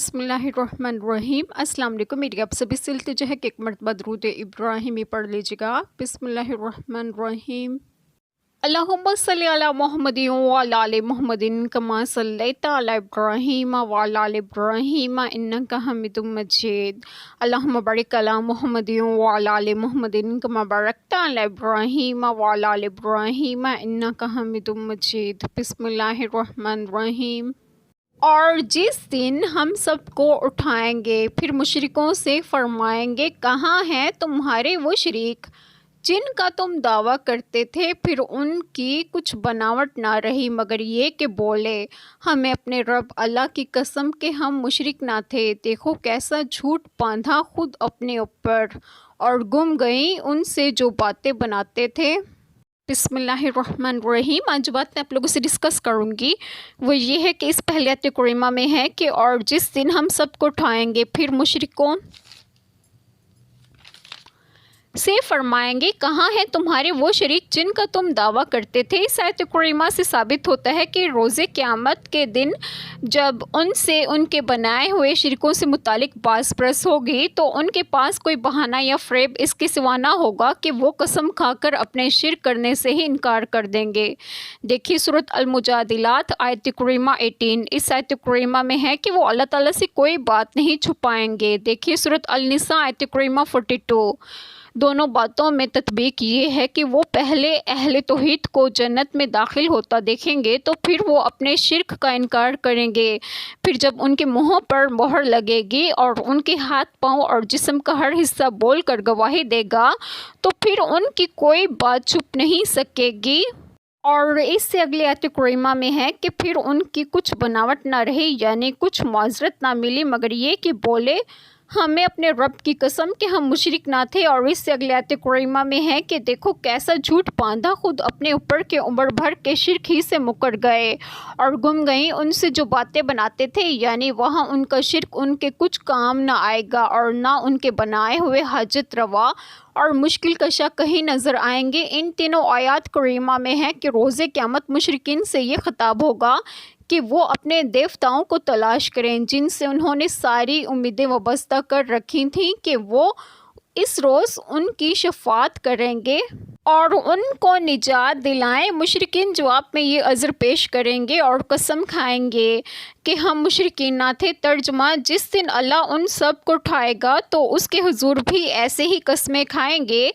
بسم اللہ الرحمن الرحیم۔ السلام علیکم۔ میری آپ سبھی سے التجا ہے کہ ایک مرتبہ درود ابراہیمی پڑھ لیجیے گا۔ بسم اللہ الرحمن الرحیم۔ اللہم صلی علی محمد وعلی آل محمد کما صلیت علی ابراہیم وعلی آل ابراہیم انک حمید مجید۔ اللہم بارک علی محمد وعلی آل محمد کما بارکت علی ابراہیم وعلی آل ابراہیم انک حمید مجید۔ بسم اللہ الرحمن الرحیم۔ اور جس دن ہم سب کو اٹھائیں گے پھر مشرکوں سے فرمائیں گے کہاں ہیں تمہارے وہ شریک جن کا تم دعویٰ کرتے تھے، پھر ان کی کچھ بناوٹ نہ رہی مگر یہ کہ بولے ہمیں اپنے رب اللہ کی قسم کہ ہم مشرک نہ تھے۔ دیکھو کیسا جھوٹ باندھا خود اپنے اوپر، اور گم گئیں ان سے جو باتیں بناتے تھے۔ بسم اللہ الرحمن الرحیم۔ آج جو بات میں آپ لوگوں سے ڈسکس کروں گی وہ یہ ہے کہ اس پہلے آیت کریمہ میں ہے کہ اور جس دن ہم سب کو اٹھائیں گے پھر مشرکوں سے فرمائیں گے کہاں ہیں تمہارے وہ شریک جن کا تم دعویٰ کرتے تھے۔ اس آیت کریمہ سے ثابت ہوتا ہے کہ روز قیامت کے دن جب ان سے ان کے بنائے ہوئے شرکوں سے متعلق باز پرس ہوگی تو ان کے پاس کوئی بہانہ یا فریب اس کے سوا نہ ہوگا کہ وہ قسم کھا کر اپنے شرک کرنے سے ہی انکار کر دیں گے۔ دیکھیے سورۃ المجادلات آیت کریمہ 18۔ اس آیت کریمہ میں ہے کہ وہ اللہ تعالیٰ سے کوئی بات نہیں چھپائیں گے۔ دیکھیے سورۃ النساء آیت کریمہ 42۔ دونوں باتوں میں تطبیق یہ ہے کہ وہ پہلے اہل توحید کو جنت میں داخل ہوتا دیکھیں گے تو پھر وہ اپنے شرک کا انکار کریں گے۔ پھر جب ان کے منہوں پر مہر لگے گی اور ان کے ہاتھ پاؤں اور جسم کا ہر حصہ بول کر گواہی دے گا تو پھر ان کی کوئی بات چھپ نہیں سکے گی۔ اور اس سے اگلی آیت کریمہ میں ہے کہ پھر ان کی کچھ بناوٹ نہ رہی، یعنی کچھ معذرت نہ ملی مگر یہ کہ بولے ہمیں اپنے رب کی قسم کہ ہم مشرک نہ تھے۔ اور اس سے اگلی آیت کریمہ میں ہے کہ دیکھو کیسا جھوٹ باندھا خود اپنے اوپر کے عمر بھر کے شرک ہی سے مکر گئے اور گم گئیں ان سے جو باتیں بناتے تھے، یعنی وہاں ان کا شرک ان کے کچھ کام نہ آئے گا اور نہ ان کے بنائے ہوئے حاجت روا اور مشکل کشا کہیں نظر آئیں گے۔ ان تینوں آیات کریمہ میں ہے کہ روز قیامت مشرکین سے یہ خطاب ہوگا کہ وہ اپنے دیوتاؤں کو تلاش کریں جن سے انہوں نے ساری امیدیں وابستہ کر رکھی تھیں کہ وہ اس روز ان کی شفاعت کریں گے اور ان کو نجات دلائیں۔ مشرکین جواب میں یہ عذر پیش کریں گے اور قسم کھائیں گے کہ ہم مشرکین نہ تھے۔ ترجمہ: جس دن اللہ ان سب کو اٹھائے گا تو اس کے حضور بھی ایسے ہی قسمیں کھائیں گے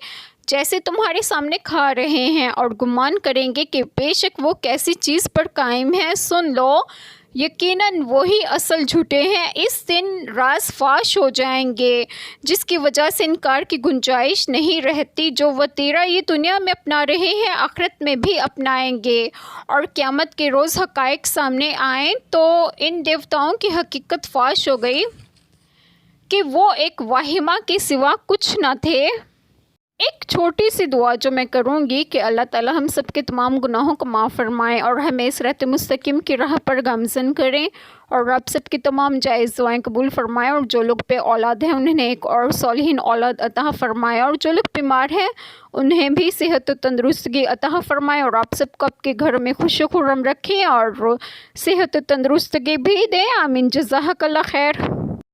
جیسے تمہارے سامنے کھا رہے ہیں اور گمان کریں گے کہ بے شک وہ کیسی چیز پر قائم ہیں۔ سن لو یقیناً وہی اصل جھوٹے ہیں۔ اس دن راز فاش ہو جائیں گے جس کی وجہ سے انکار کی گنجائش نہیں رہتی۔ جو وتیرہ یہ دنیا میں اپنا رہے ہیں آخرت میں بھی اپنائیں گے، اور قیامت کے روز حقائق سامنے آئیں تو ان دیوتاؤں کی حقیقت فاش ہو گئی کہ وہ ایک واہمہ کے سوا کچھ نہ تھے۔ ایک چھوٹی سی دعا جو میں کروں گی کہ اللہ تعالی ہم سب کے تمام گناہوں کو معاف فرمائیں اور ہمیں اس صراط مستقیم کی راہ پر گامزن کریں، اور آپ سب کی تمام جائز دعائیں قبول فرمائیں، اور جو لوگ بے اولاد ہیں انہیں ایک اور صالحین اولاد عطا فرمائے، اور جو لوگ بیمار ہیں انہیں بھی صحت و تندرستگی عطا فرمائے، اور آپ سب کو آپ کے گھر میں خوش و خرم رکھیں اور صحت و تندرستگی بھی دیں۔ آمین۔ جزاک اللہ خیر۔